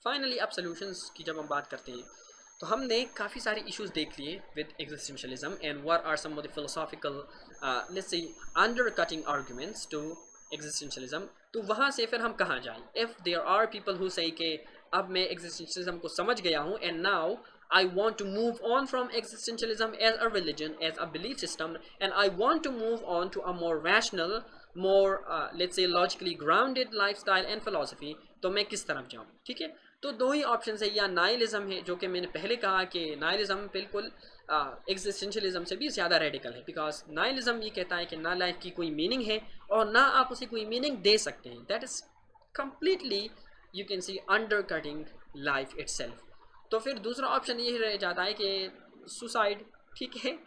Finally अब solutions की जब हम बात करते हैं तो हमने काफ़ी सारे इश्यूज देख लिए with existentialism and what are some of the philosophical let's say undercutting arguments to existentialism. तो वहाँ से फिर हम कहाँ जाएं? If there are people who say कि अब मैं एग्जिस्टेंशलिज्म को समझ गया हूँ and now I want to move on from existentialism as a religion, as a belief system, and I want to move on to a more rational, more let's say logically grounded lifestyle and philosophy। तो मैं किस तरफ जाऊँ? ठीक है, तो दो ही option है, या नाइलिज्म है जो कि मैंने पहले कहा कि नाइलिज्म बिल्कुल एग्जिस्टेंशलिज्म से भी ज़्यादा रेडिकल है, बिकॉज नाइलिज्म ये कहता है कि ना लाइफ की कोई मीनिंग है और ना आप उसे कोई मीनिंग दे सकते हैं। That is completely you can see under cutting life itself. तो फिर दूसरा ऑप्शन ये रह जाता है कि सुसाइड। ठीक है,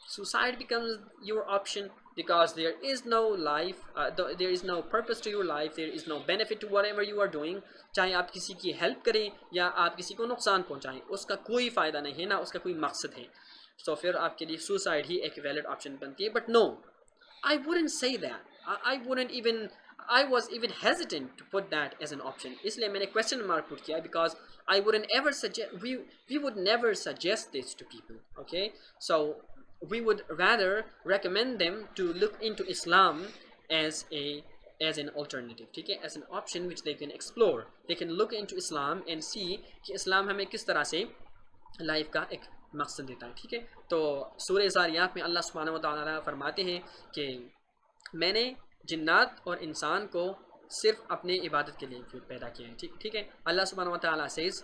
suicide becomes your option because there is no life, there is no purpose to your life, there is no benefit to whatever you are doing। चाहे आप किसी की हेल्प करें या आप किसी को नुकसान पहुंचाएं, उसका कोई फ़ायदा नहीं है, ना उसका कोई मकसद है। तो फिर आपके लिए सुसाइड ही एक वैलिड ऑप्शन बनती है। But no, I wouldn't say that. I wouldn't even, I was even hesitant to put that as an option। इसलिए मैंने question mark put किया because I wouldn't ever suggest, we would never suggest this to people, okay? So we would rather recommend them to look into Islam as an alternative, ठीक है, as an option which they can explore। They can look into Islam and see कि इस्लाम हमें किस तरह से life का एक मकसद देता है। ठीक है, तो सूरह ज़ारियात में अल्लाह सुब्हानहू व तआला फरमाते हैं कि मैंने जिन्नात और इंसान को सिर्फ अपने इबादत के लिए पैदा किया है। ठीक है, अल्लाह सुब्हानहू व तआला सेज़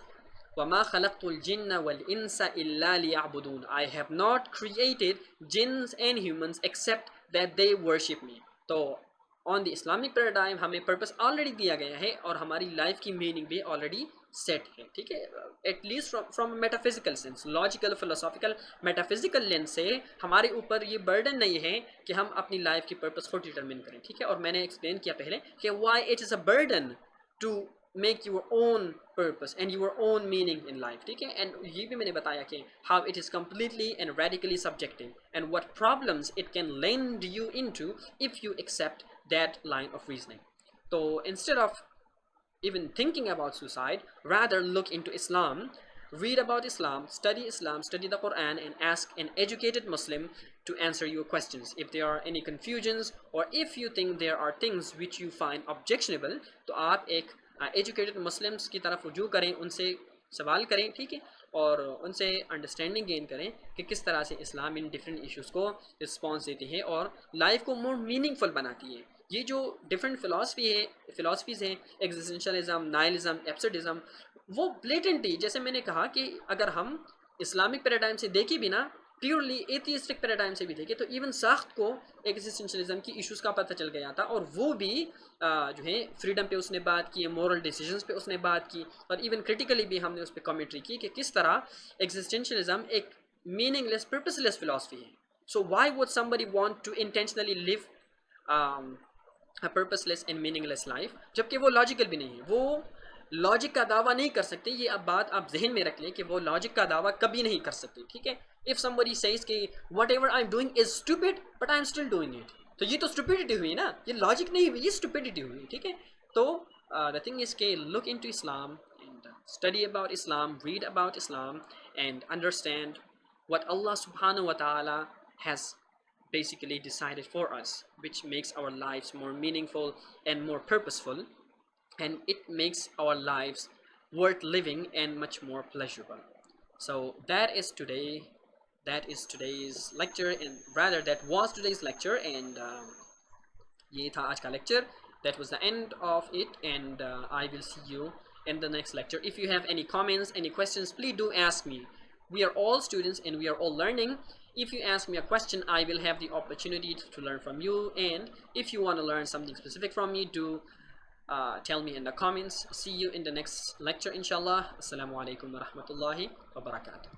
वमा खलक़तुल जिन्न वल इंसा इल्ला लियअबुदून, I have not created jinns and humans except that they worship me. तो ऑन द इस्लामिक पैराडाइम हमें पर्पस ऑलरेडी दिया गया है और हमारी लाइफ की मीनिंग भी ऑलरेडी सेट है। ठीक है, at least from metaphysical sense, logical philosophical metaphysical lens से हमारे ऊपर ये बर्डन नहीं है कि हम अपनी लाइफ की पर्पस को डिटरमिन करें। ठीक है, और मैंने एक्सप्लेन किया पहले कि why it is a burden to make your own purpose and your own meaning in life. ठीक है, एंड ये भी मैंने बताया कि how it is completely and radically subjective and what problems it can land you into if you accept that line of reasoning। So instead of even thinking about suicide, rather look into Islam, read about Islam, study the Quran, and ask an educated Muslim to answer your questions। If there are any confusions or if you think there are things which you find objectionable, तो आप एक educated Muslims की तरफ रुजू करें, उनसे सवाल करें। ठीक है, और उनसे अंडरस्टैंडिंग गेन करें कि किस तरह से इस्लाम इन डिफरेंट इश्यूज़ को रिस्पॉन्स देती है और लाइफ को मोर मीनिंगफुल बनाती है। ये जो डिफरेंट फ़िलासफ़ीज़ हैं, एग्जिस्टेंशलिज्म, नाइलिज्म, एब्सर्डिज्म, वो ब्लेटेंटली, जैसे मैंने कहा कि अगर हम इस्लामिक पैराडाइम से देखें भी ना, प्योरली एथियस्टिक पैराडाइम से भी देखें, तो इवन साख्त को एग्जिस्टेंशलिज्म की इश्यूज़ का पता चल गया था, और वो भी जो है फ्रीडम पे उसने बात की, मॉरल डिसीजंस पे उसने बात की, और इवन क्रिटिकली भी हमने उस पर कमेंट्री की कि किस तरह एग्जिस्टेंशलिज्म एक मीनिंगलेस पर्पसलेस फिलॉसफी है। So why would somebody want to intentionally live a purposeless and meaningless life, जबकि वो लॉजिकल भी नहीं है, वो लॉजिक का दावा नहीं कर सकते। ये अब बात आप जहन में रख लें कि वो लॉजिक का दावा कभी नहीं कर सकते। ठीक है, इफ़ समबडी सेज कि what ever I am doing is stupid but I am still doing it, तो ये तो स्टूपिडिटी हुई ना, ये लॉजिक नहीं हुई, ये स्टूपिडिटी हुई। ठीक है, तो द थिंग इज के look into Islam and study about Islam, read about Islam, and understand what Allah subhanahu wa ta'ala has basically decided for us, which makes our lives more meaningful and more purposeful, and it makes our lives worth living and much more pleasurable। So that is today's lecture, and rather that was today's lecture, and ये था आज का lecture। That was the end of it, and I will see you in the next lecture। If you have any comments, any questions, please do ask me। We are all students and we are all learning। If you ask me a question, I will have the opportunity to learn from you, and if you want to learn something specific from me, do tell me in the comments। See you in the next lecture inshallah। Assalamu alaikum wa rahmatullahi wa barakatuh।